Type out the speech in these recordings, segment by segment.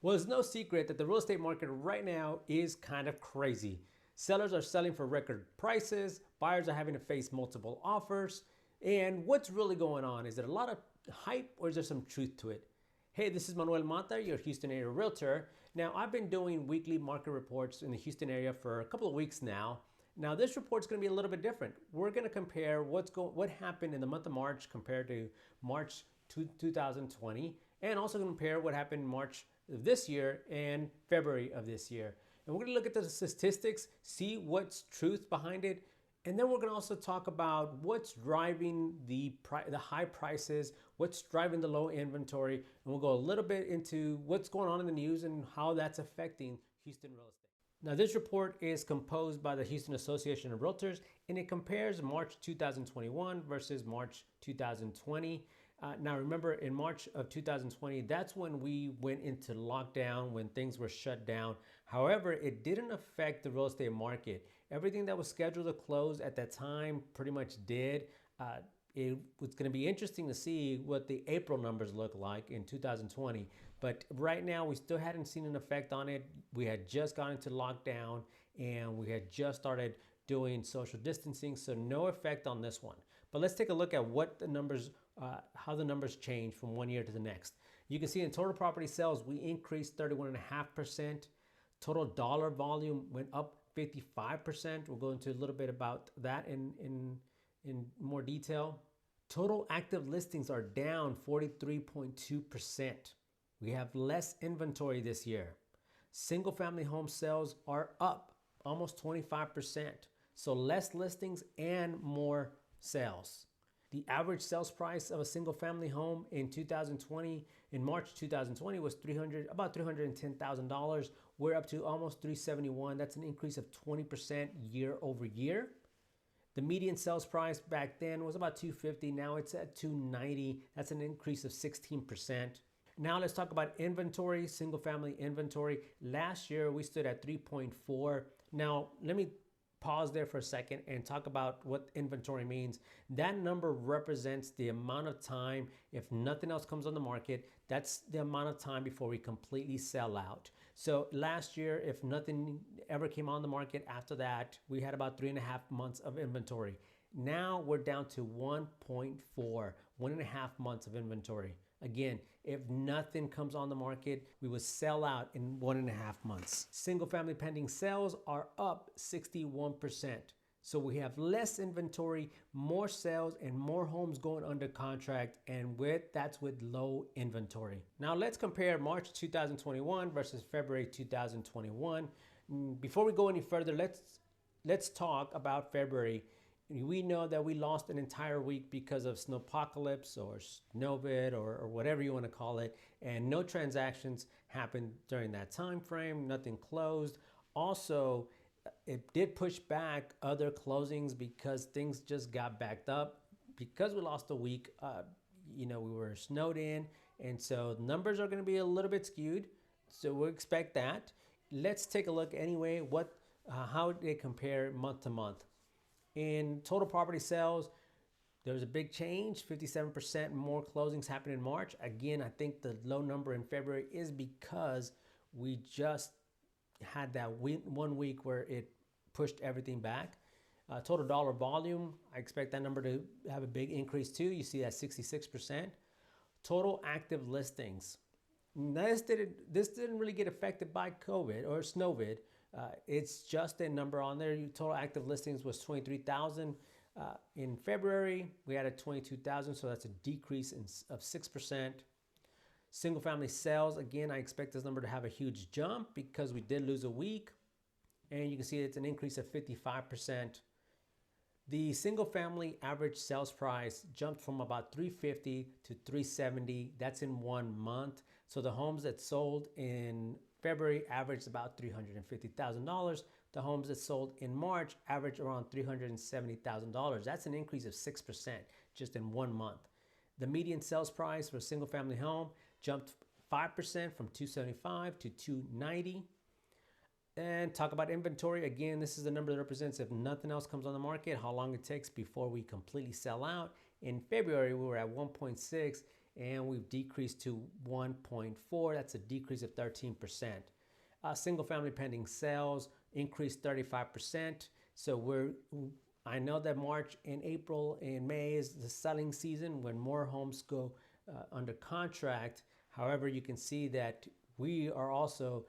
Well, it's no secret that the real estate market right now is kind of crazy. Sellers are selling for record prices, buyers are having to face multiple offers. And what's really going on? Is it a lot of hype or is there some truth to it? Hey, this is Manuel Mata, your Houston area realtor. Now, I've been doing weekly market reports in the Houston area for a couple of weeks now. Now, this report's going to be a little bit different. We're going to compare what happened in the month of March compared to March 2020, and also compare what happened in March of this year and February of this year. And we're going to look at the statistics, see what's truth behind it, and then we're going to also talk about what's driving the high prices, what's driving the low inventory, and we'll go a little bit into what's going on in the news and how that's affecting Houston real estate. Now, this report is composed by the Houston Association of Realtors, and it compares March 2021 versus March 2020. Now, remember, in March of 2020, that's when we went into lockdown, when things were shut down. However, it didn't affect the real estate market. Everything that was scheduled to close at that time pretty much did. It was going to be interesting to see what the April numbers look like in 2020. But right now, we still hadn't seen an effect on it. We had just gone into lockdown and we had just started doing social distancing, so no effect on this one. But let's take a look at what the numbers, how the numbers change from one year to the next. You can see in total property sales, we increased 31.5%. Total dollar volume went up 55%. We'll go into a little bit about that in more detail. Total active listings are down 43.2%. We have less inventory this year. Single family home sales are up almost 25%. So less listings and more sales. The average sales price of a single family home in 2020, in March 2020, was about $310,000. We're up to almost $371,000. That's an increase of 20% year over year. The median sales price back then was about $250,000. Now it's at $290,000. That's an increase of 16%. Now let's talk about inventory, single family inventory. Last year we stood at 3.4. Now let me pause there for a second and talk about what inventory means. That number represents the amount of time, if nothing else comes on the market, that's the amount of time before we completely sell out. So last year, if nothing ever came on the market after that, we had about 3.5 months of inventory. Now we're down to 1.4, 1.5 months of inventory. Again, if nothing comes on the market, we will sell out in 1.5 months. Single family pending sales are up 61%. So we have less inventory, more sales, and more homes going under contract, and that's with low inventory. Now let's compare March 2021 versus February 2021. Before we go any further, let's talk about February. We know that we lost an entire week because of snowpocalypse or snowvid or whatever you want to call it, and no transactions happened during that time frame. Nothing closed. Also, it did push back other closings because things just got backed up. Because we lost a week, we were snowed in, and so numbers are going to be a little bit skewed. So we'll expect that. Let's take a look anyway. How they compare month to month. In total property sales, there was a big change, 57% more closings happened in March. Again, I think the low number in February is because we just had that 1 week where it pushed everything back. Total dollar volume, I expect that number to have a big increase too. You see that 66%. Total active listings. This didn't really get affected by COVID or snowvid. It's just a number on there. Total active listings was 23,000. In February, we had 22,000, so that's a decrease of 6%. Single family sales, again, I expect this number to have a huge jump because we did lose a week. And you can see it's an increase of 55%. The single family average sales price jumped from about $350,000 to $370,000. That's in 1 month. So the homes that sold in February averaged about $350,000. The homes that sold in March averaged around $370,000. That's an increase of 6% just in 1 month. The median sales price for a single family home jumped 5% from $275,000 to $290,000. And talk about inventory. Again, this is the number that represents if nothing else comes on the market, how long it takes before we completely sell out. In February, we were at 1.6. and we've decreased to 1.4. That's a decrease of 13%. Single family pending sales increased 35%. So I know that March and April and May is the selling season when more homes go under contract. However, you can see that we are also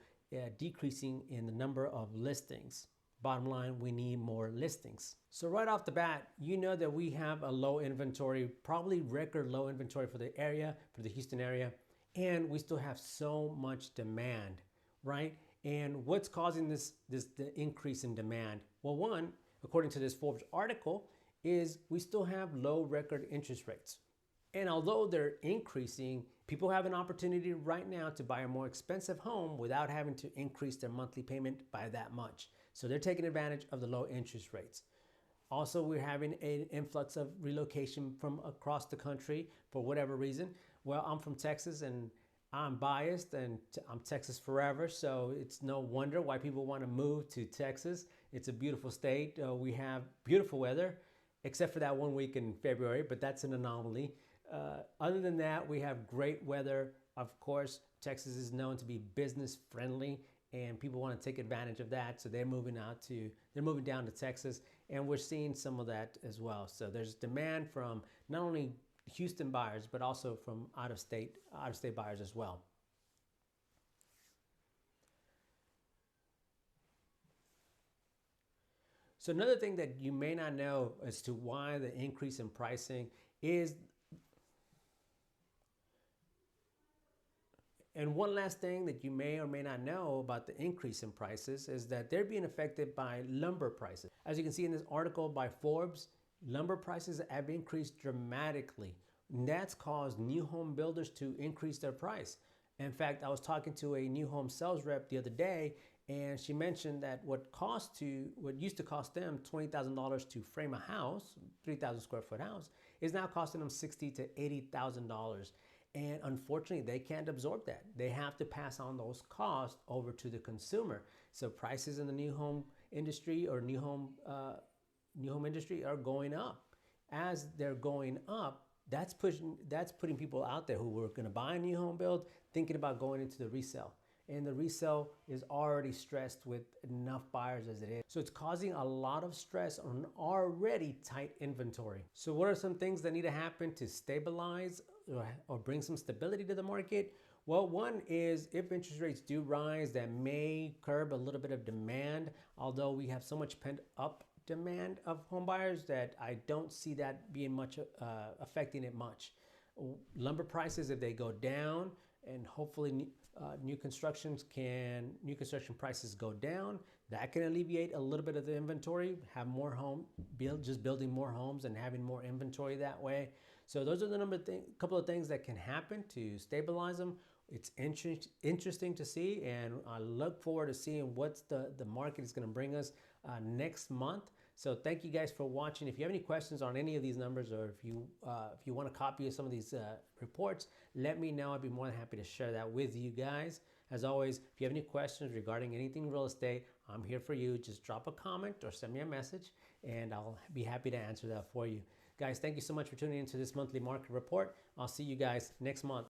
decreasing in the number of listings. Bottom line, we need more listings. So right off the bat, you know that we have a low inventory, probably record low inventory for the area, for the Houston area, and we still have so much demand, right? And what's causing the increase in demand? Well, one, according to this Forbes article, is we still have low record interest rates. And although they're increasing, people have an opportunity right now to buy a more expensive home without having to increase their monthly payment by that much. So they're taking advantage of the low interest rates. Also, we're having an influx of relocation from across the country for whatever reason. Well, I'm from Texas and I'm biased and I'm Texas forever. So it's no wonder why people want to move to Texas. It's a beautiful state. We have beautiful weather, except for that 1 week in February, but that's an anomaly. Other than that, we have great weather. Of course, Texas is known to be business friendly and people want to take advantage of that. So they're moving down to Texas, and we're seeing some of that as well. So there's demand from not only Houston buyers, but also from out of state buyers as well. So another thing that you may not know as to why the increase in pricing is. And one last thing that you may or may not know about the increase in prices is that they're being affected by lumber prices. As you can see in this article by Forbes, lumber prices have increased dramatically. And that's caused new home builders to increase their price. In fact, I was talking to a new home sales rep the other day, and she mentioned that what used to cost them $20,000 to frame a house, 3,000 square foot house, is now costing them $60,000 to $80,000. And unfortunately, they can't absorb that. They have to pass on those costs over to the consumer. So prices in the new home industry or new home industry are going up. As they're going up, that's putting people out there who were going to buy a new home build thinking about going into the resale. And the resale is already stressed with enough buyers as it is. So it's causing a lot of stress on already tight inventory. So what are some things that need to happen to stabilize or bring some stability to the market? Well, one is if interest rates do rise, that may curb a little bit of demand, although we have so much pent up demand of home buyers that I don't see that being much affecting it much. Lumber prices, if they go down, and hopefully new construction prices go down, that can alleviate a little bit of the inventory, have more building more homes and having more inventory that way. So those are the couple of things that can happen to stabilize them. It's interesting to see, and I look forward to seeing what the market is going to bring us next month. So thank you guys for watching. If you have any questions on any of these numbers, or if you want a copy of some of these reports, let me know. I'd be more than happy to share that with you guys. As always, if you have any questions regarding anything real estate, I'm here for you. Just drop a comment or send me a message, and I'll be happy to answer that for you. Guys, thank you so much for tuning into this monthly market report. I'll see you guys next month.